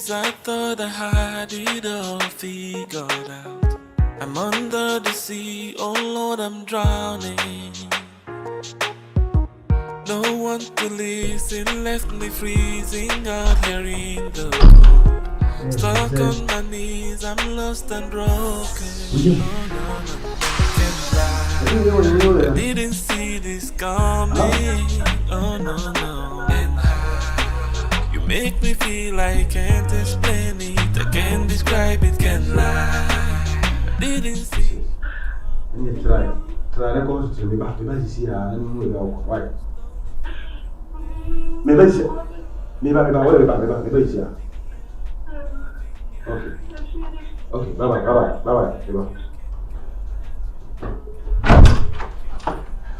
days I thought I had it all figured out. I'm under the sea, oh Lord, I'm drowning. No one to listen, left me freezing out here in the cold. Stuck on my knees, I'm lost and broken. I didn't see this coming. Oh no. And you make me feel I can't explain it, I can't describe it, can't lie. I didn't see. Try to go to me back to see her and move out. Right. Maybe okay, bye-bye.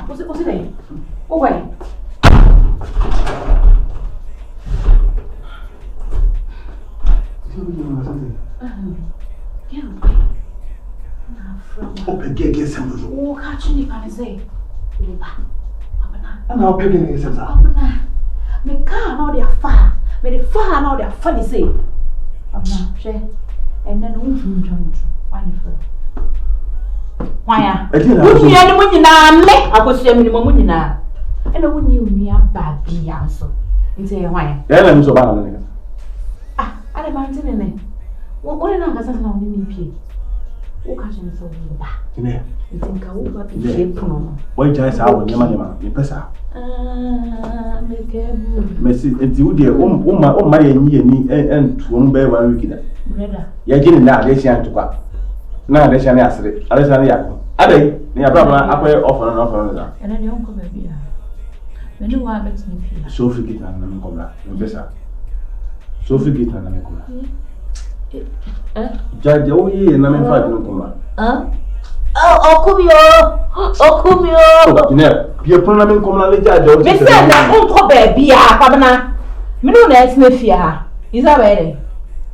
What's it name? Oh, wait. Get some. Oh, catch me, can I say? And I'll pick it. Me car now they are far. Me the far now they are funny say. Abna, she. And then why why? Who you any money na me? I go see me money na. And who you baby answer. Into why? Yeah, I'm so bad. Ah, I don't mind ne. What na gasa na oni ni pie. Wo ka jene so wo ba. Ne. Ntinka wo ba pie puno. Why just how nyama me pesa. Me kebu. Messi enti wo de o ma yanyi ni entu on be 1 week da. Brother. Ya gini na ade sia ntukwa. Na ade sia ne asere. Ade sia ne yakko. Ade ni ababa akoy offer na da. Ena de onko ba bia. Me ni wa bet ni pie. Sophie kita na me komla. Me pesa. Sophie kita na me komla. Jaje o yi na me fa de komla. Okumio. Gynel, you put them in common leisure. Me say na unko baby ah, kwabena. Me no na esme fia ha. Is that where?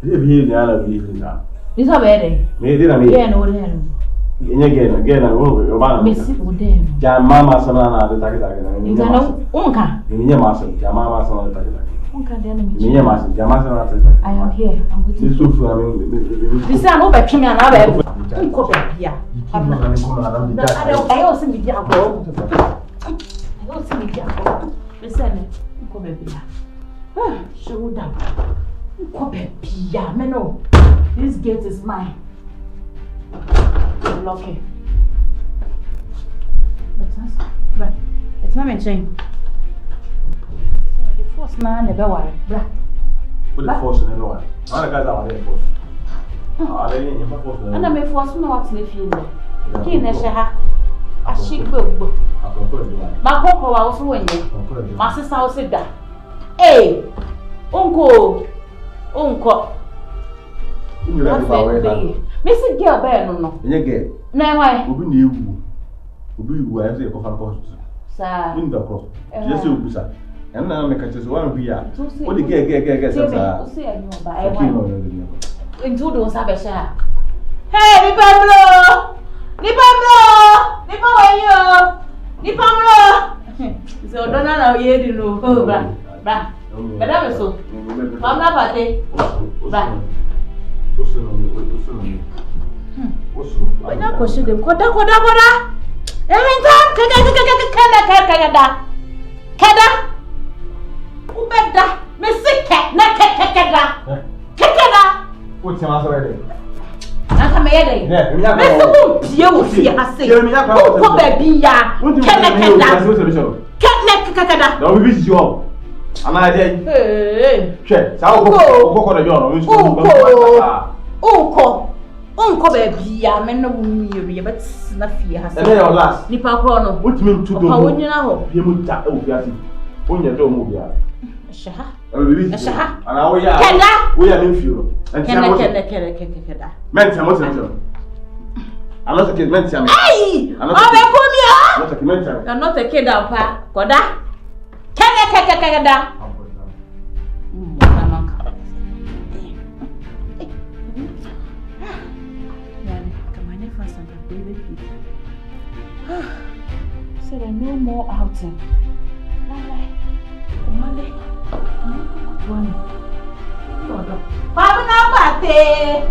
You be the other believe now. Is that where? Me did I mean? Yeah, no there. Again, your man. Me sit with them. Ja mama sana na de takita. Is that no unka? Me mama ja mama sana de takita. Unka there no me. Me mama ja mama sana de takita. I am here. I'm with you. This so I mean. This say no be twi me na ba. Unko baby ah. I also me dia go. I also me dia go. Me say ne unko baby ah. Show down. Unko baby ah. Me no. This gate is mine. Lock it. But it's not mentioning. The force man never worry. Bra. Put the force never worry. All the guys are there force. Are they in force? And I may force me what me feel. King Nesha. A chic book. My cocoa was winning. My sister was said that. Hey, Uncle. You have to Missy girl bear no. Again. No why? Obi ni ewu. Obi wu I say coffee cost. Sir. In the cross. Just you bisa. And now make a one we are. What the get sir. See you ba I want. Into those abesha. Hey, ni Pablo. Ni Pablo. So don't know you dey know. Bra. Madam so. Mama pate. Bra. Wena koshi dem koda. Erinta kada. Ubeda mesike na kada. What's your answer? Aka me yede. Me so pie wo fie ase. Ko baby ya. Kada. No we visit you all. Am I there? Hey. Che, sa o ko na jo no. Unko baby ya me no wumi ye bet na fie ase. And your last. Nipa kro no. What mean to do? Pa wonyina ho. Ye mu ta e wo fiase. Onya do mu bia. Shaha. Shaha. Ana wo ya. Kenda. Wo ya me fio. Kenda. Men tell me. I'm not a kid, men tell me. Hey! I'm not a kid, men tell me. You're not a kid, Alpa. Koda. Kenda. Said no more outing. Bye. Pate.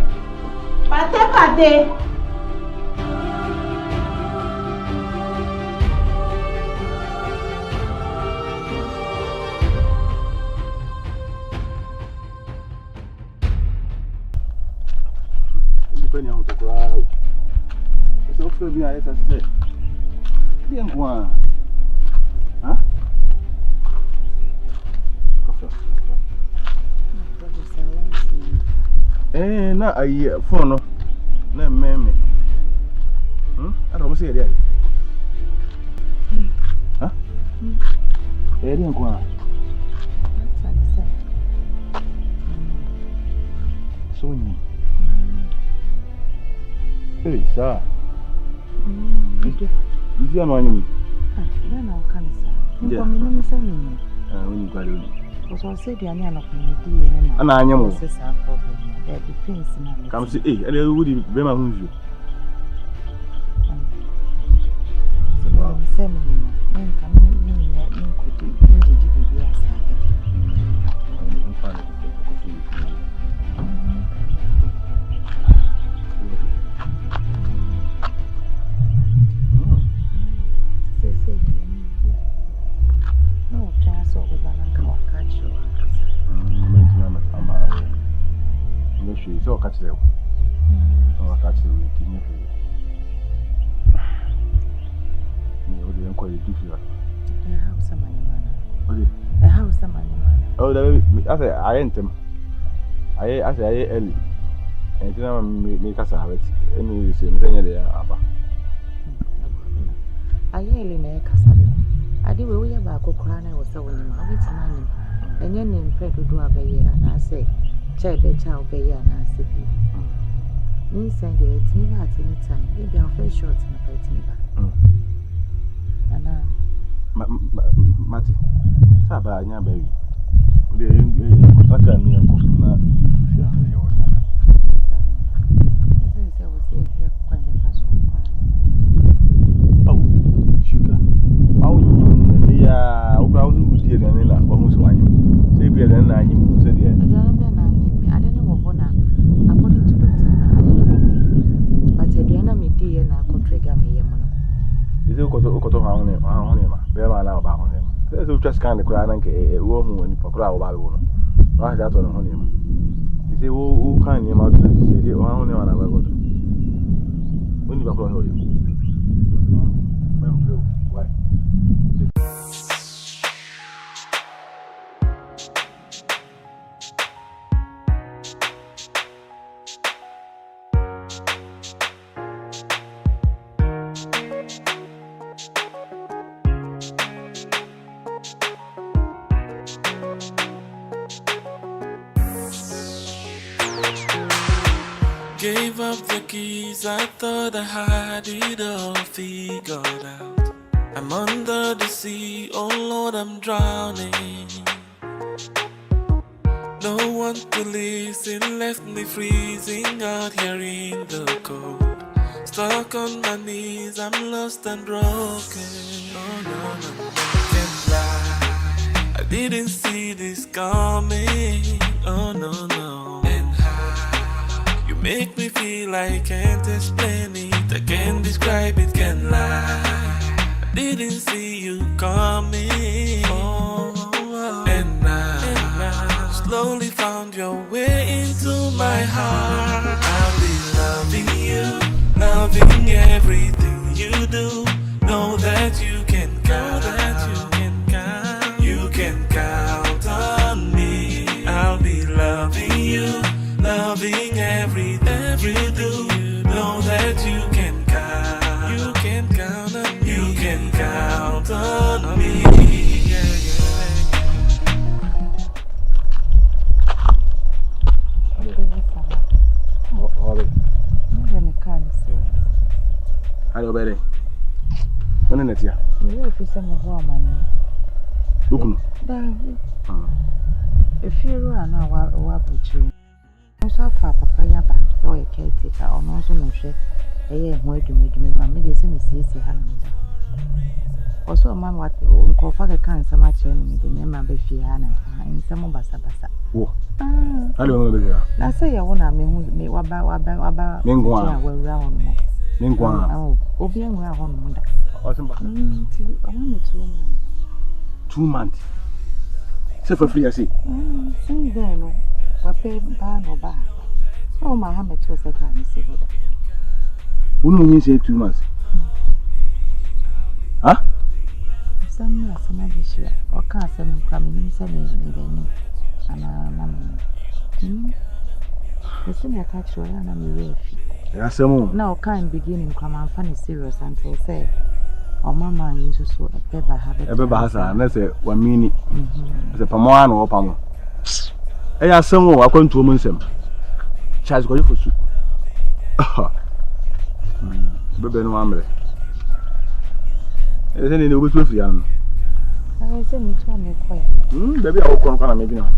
Depending on the crowd. It's also being as I said. Bien quoi? Hein? Na ayi phone no. Na meme. I don't see it. Huh? Bien quoi? Sonho. Hey, sir. Is your money? Then I'll come, sir. You come in and say me. When you got it. Because I said, you're not going And I am. This is our problem. There be things in our Come see, hey, and I would be my home. Wow. Send me, then come in, could do. Did you be as no, just over the catch you. I'm sure it's all catch them. I'll catch you. You quite do feel. A house of money, man. A house of money, man. Oh, I say I ain't him. I say I early. And then make us have it. Any same thing there, Abba. I yearly make us have it. I did way about Cochrane was so when I wait money. And your name pray to do a bay, and I say, Child, the child bay, and I say, me send it to me at any time. Maybe I'll face short and a plate me back. And Matty, Taba, your baby. The contractor and me and Coffina, if you are your I was here quite a fast. Oh, Suger. How you who did an almost one. Say, be an animal, said yet. I don't know what according to Doctor. I don't know. But the enemy dear and I could trigger me. Is it got on him? Bear my now about him. There's just kind of crying and a woman for crowd about one. Why that on him? Is it who kind him out to the city or only one I've got? When you are you. Why? Gave up the keys, I thought I had it all figured out. I'm under the sea, oh Lord, I'm drowning. No one to listen, left me freezing out here in the cold. Stuck on my knees, I'm lost and broken. Oh no, can't lie, I didn't see this coming. Oh no, and how you make me feel I can't explain it, I can't describe it, can't lie. I didn't see you coming. Oh, and now slowly found your way into my heart. I'll be loving you, loving everything you do. Know that you can count, you can count on me. I'll be loving you, loving everything you do. Know that you can count on me. You can count on me. Hello, Betty. When is it here? You have some of our money. Look, if you run our wabbit, I'm so far, Papa Yaba. So a caretaker or no so no share. Where do me, mammy, they say me see Hannah. Also, man, what Uncle Father can't so much in the name of Biffy Hannah and some of Bassa. Oh, I don't know. I say, I want to me about Mingua, well round. Mingua, oh, Obian, where home. Awesome. 2 months. So for free, I see. Since then, what pay bar no bar. Oh, my hammer to a second, see what. Who know you say 2 months? Huh? Some this year, or can't send coming in sending and mammy. The same catch you and I'm real. Yes, some now can't begin come and funny serious until say. Oh, Mamma, you so a paper habit. A paper has a 1 minute. The Pamoan or Pamo. I have some more according to women's. Charge go for soup. Baby, no ambre. Is any new with you? I send me to me quiet. Baby, I'll come maybe now.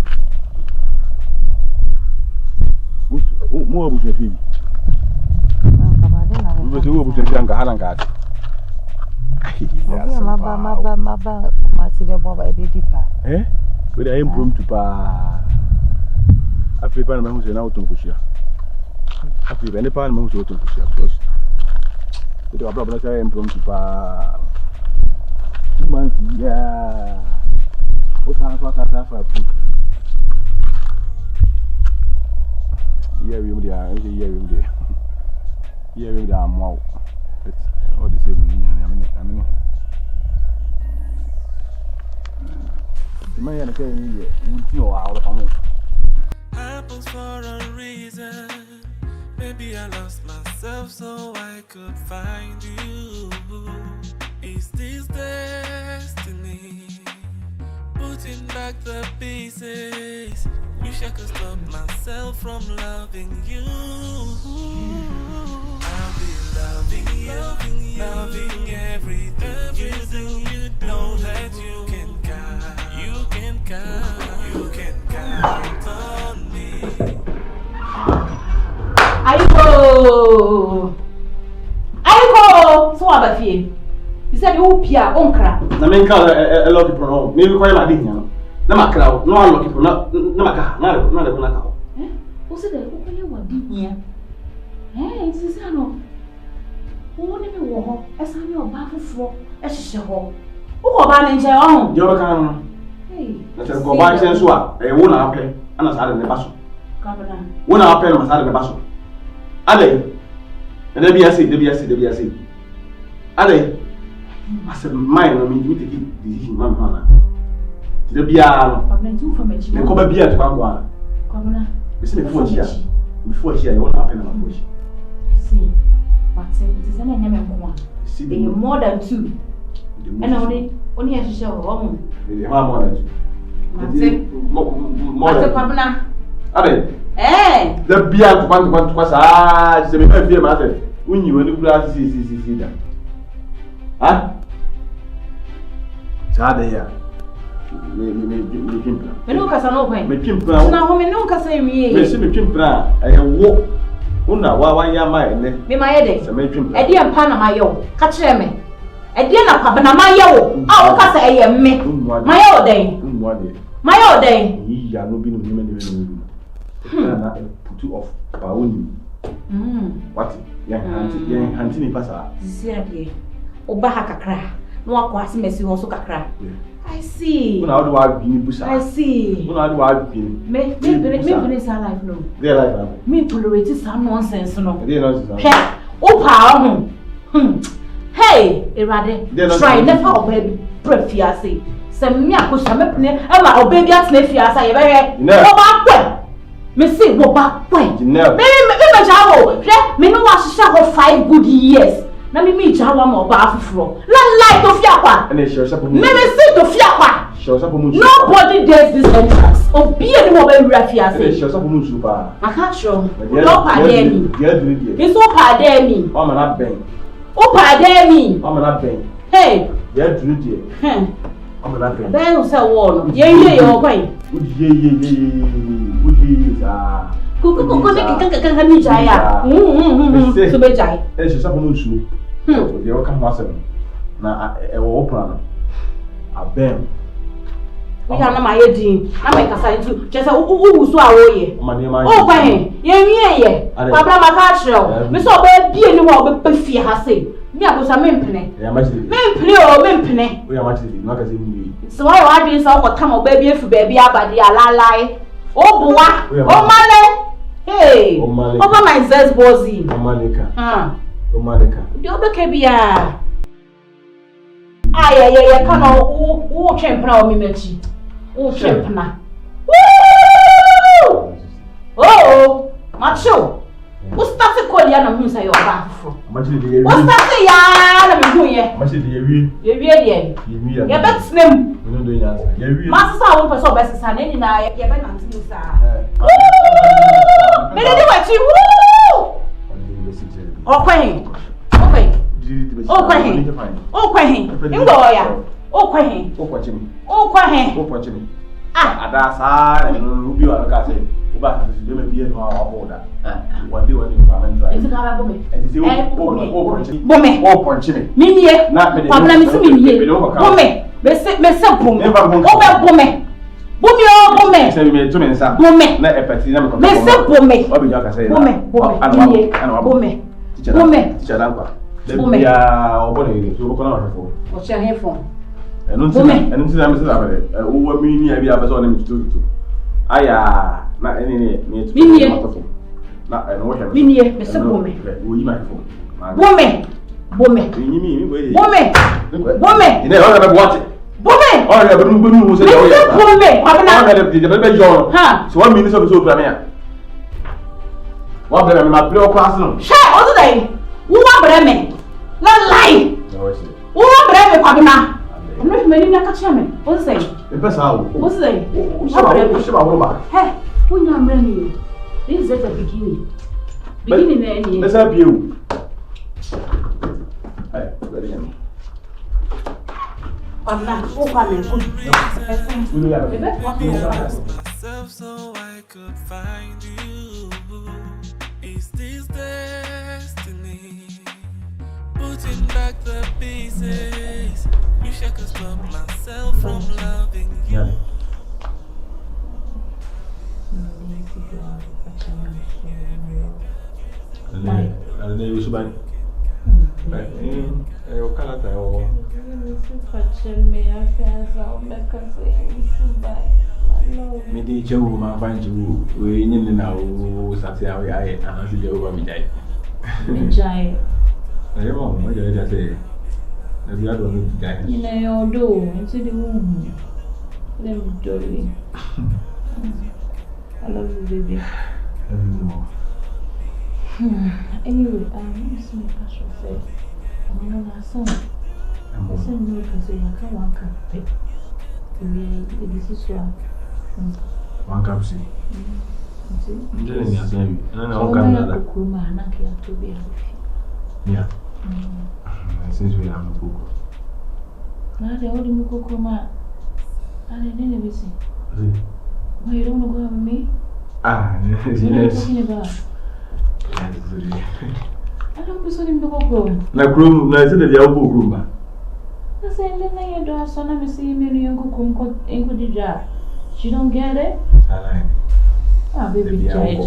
More with your feet. We will do with your young Halangat. Eh? With I am broom to pa. I prepare my house and out on Kushia. I prepare any pan mouse out on Kushia because the problem I am broom to pa. 2 months, yeah. What I for food? Yeah, we are there. Yeah, we are more. It's all the same. I mean, the man is saying, you know, out of me. Happens for a reason. Maybe I lost myself so I could find you. Is this destiny? Putting back the pieces. Wish I could stop myself from loving you. I'll be loving everything you do. Know that you can count on me. Aiko, so about you. You said you Pia, Onkra. The main car, a lot of people, maybe quite like Dina. No, my crowd, no one looking for not a cow. What's it? Open your one, dear. Eh, it's a no. Who only war, as I'm your bath for a show. Oh, man, in your own. You're a let's go by sense. A woman up here, and I started in the basket. One up here, I started in the basket. Ade, and there be a seat. Ade, I said, mine, I mean, you take it, decision, Mamma. The beer, the cover beer to Bangwa. Before she, I won't happen on bush. See, but it is an enemy one. See, more than 2. And only as you show home. More than Ade, eh, the beer to Bangwa was ah, the beer matter. When you were the glass, see that. Huh? Sada here. Me pimpra. Me nunca sa no pen. Me pimpra. Na ho me nunca sa mi. Me se me pimpra. Wo. Una wa ya mai ne. Me ma ye de. Se me pimpra. E de ampa na ma ye wo. Ka kire me. E de na kwa na ma ye wo. A wo ka sa eye me. Ma ye o den. Ma ye o den. Yi ya no bi no ni me ne. Na put you off pa oni. What? Yan hanti ni pasa. Sisi de. Oba ha kakra. No akwa se mesi ho so kakra. I see. Una do wa bini busa. I see. Una do wa bini. Me finish our life no. Their life. Me tolerate some nonsense no. They nonsense. Hey, opa ho. Hey, Erade. Try never obey prefiase. Se me akosha me pene e ma obey bi atena fiase ye be he. Wo ba kwe. Me say wo ba kwe. Gynel. Me jawo. Hwe me no wa hihya ho 5 good years. Na me jawo ma oba afufuro. La to fia kwa. And she was up. Me say to fia kwa. Nobody dares this entrance. Obi any mo be wura fiase. She was up mu super. I can't show. No pardon me. It's so pardon me. O ma na ben. O pardon me. O ma na ben. Hey. Yeah, do it. O ma na ben. Ben o say wo no. Ye o kwan. Would ye ah. Go make me jaya. So be jai. E se sapo no nsuo. De o ka ho asem. Na e wo plan. Abem. We can na my din. Na my kasa ntu. Je say wo so a wo ye. O kwa he. Ye wie ye. Papa maka chiro. Me so be bie ni wo be pafie ha sei. Me akosa mempene. Ya ma chiri. Mempene o mempene. O ya ma chiri. Na ka se mi. So why wa dwen so ko tam o ba bie fu ba bia abade alalai. O buwa. O male. Hey. Over my zest bossy. O maleka. Ah. O maleka. Do be bia. Ay ka no wo twempna o mi machi. Wo twempna. Woo! Oh, macho. Wo start call ya na hu say yo ba fro. Machi de ye. Wo start ya na me hu ye. Machi de ye wi. Ye wi de. Ye wi ya. Ye betnem. We no do nyansa. Ye wi. Ma sasa wo person be sesa na ni na ye be na ntimi sa. Me dey what you woo! O kwahin. O kwahin. O kwahin. O kwahin. Ngo ya. O kwahin. O kwachimi. O kwahin. O kwachimi. Ah, ada sa no bi wa ka se. O ba ka se me bi e no a boda. One day environment drive. Ese ka ba bo me. E di o kwachimi. Bo me. O kwachimi. Minie. Pabla mi si minie. Bo me. Me se bo me. O be bo me. Bumi o bumi. Se me to me nsa. Bumi. Na epati na me ko. Me se bumi. Obi ja ka se. Bumi. Bumi. Bumi. Bumi. Teacher dankwa. Bumi ya obo na ire. So obo ko na wafo. O che hefo. Enu nti na me se da bele. Wo mi ni abi abeso na me tutu. Aya na eni ni tutu. Minie. Na enu wo hebe. Minie me se bumi. Wo yi ma hefo. Bumi. Bumi. Ni bo yi. Bumi. Bumi. Ine o na be boate. Bome! Oh, yeah, but we say, Bome! I'm not the John. Huh? So 1 minute of so premier. What better, my play class? Share all day. Who are Bremen? Not lie. Who are Bremen, Pabina? I'm not many like a chairman. What's say? The best hour. What's say? Hey, who are Bremen? This is just a beginning. Beginning, any. Let's help you. Hey, ready him. I'm not myself so I could find you. Is this destiny? Putting back the pieces. Wish I could stop myself from loving you. Me dey chew my find you we yin na o sati awe aye na si dey over me jai. Me jai. Eh mo mo jai just say. Na bi ado no jai. You know your do into the room. Let me do it. I love you, baby. Anyway, let me passion say. I'm not son. I'm saying no to say I can't one cup. This is one cup see. I'm telling you, I'm yeah. Since we have a book. Now the old Mukokuma. I didn't ever see. Why you don't want to go with me? Ah, yes. What are you talking about? I don't be so in the room. Like room, I said the elbow room. I said, then I do a son of a see me in Kudija. She don't get it? Ah, baby, Jai,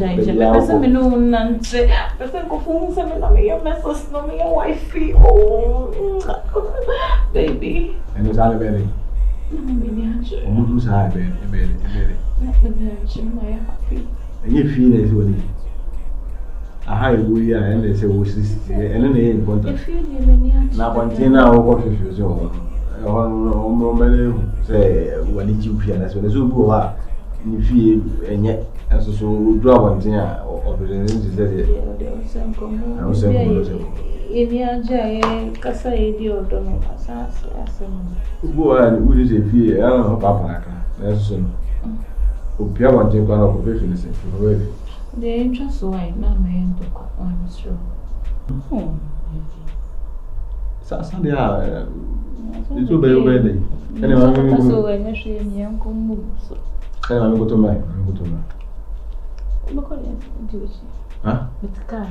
person me no nonsense. Person go phone some no me your message, no me your wifey. Oh, baby. And it's all about it. Who's high, baby? Not with them, my happy. And you feel as well. A high we are, and they say, oh, sister, and then they ain't contact. If you give me now, one thing now, what if you say, when it's you feel as well as you go out, you feel, and yet, as so draw one thing of the I was saying, if you are Jay, Casa, you don't know, as go and who is a fee, I don't know, Papa, that's soon. Upia one thing, one of the business, already. The interest why not my end to cut on the show. Sunday, it's so bad. Anyway, so when you see me, uncle move. I'm going to my. Huh? Yeah,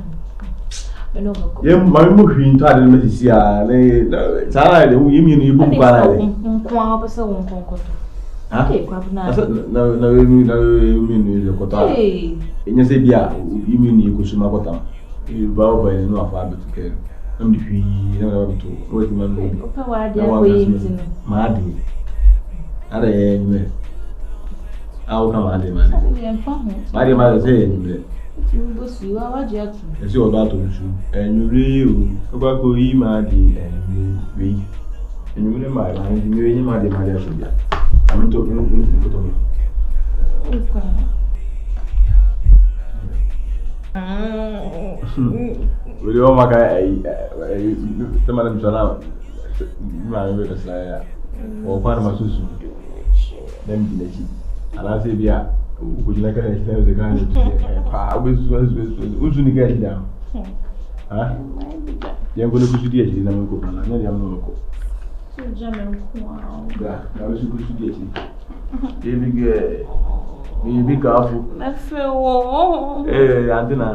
yeah, my movie to the Messia. They you book by. Huh? No, you mean the Kota. In your Sabia, you mean you could swim about them. You bow by no alphabet to care. I'm the fee, never to wait my movie. Maddy. I'll come at him. My mother said, as you about to shoot, and you really about to eat Maddy and me. And you remember my mind, you ain't my dear. I'm talking. Will you all make the madam Sana? My little slayer or part of my susu. Then be and I say, yeah, would you like a snare the kind I was soon get it down. Huh? You're going to push the edge in a local plan. I never know. Yeah, I was supposed to get it. Be careful. I feel. Hey, Antina.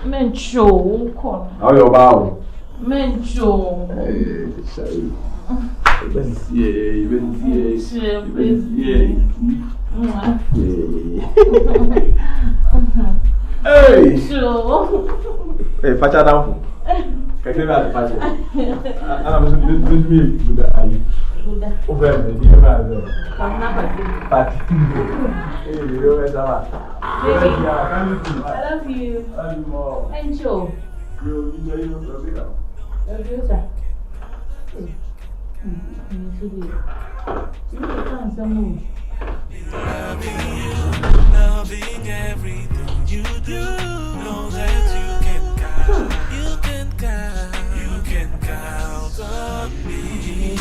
Mencho. How you bow? Mencho. Hey, sorry. Hey, hey, patch down. Can you have patch? I'm with me with the eye. Over the never. Patch. Hey, you guys are. I love you. I love you more. Mencho. Loving everything you do. Know that you can count on me.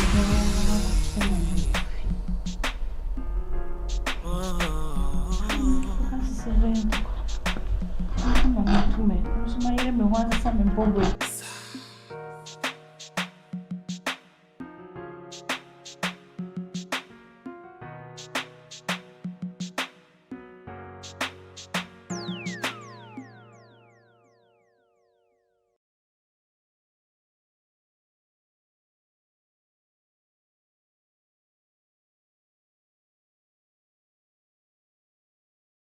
Oh.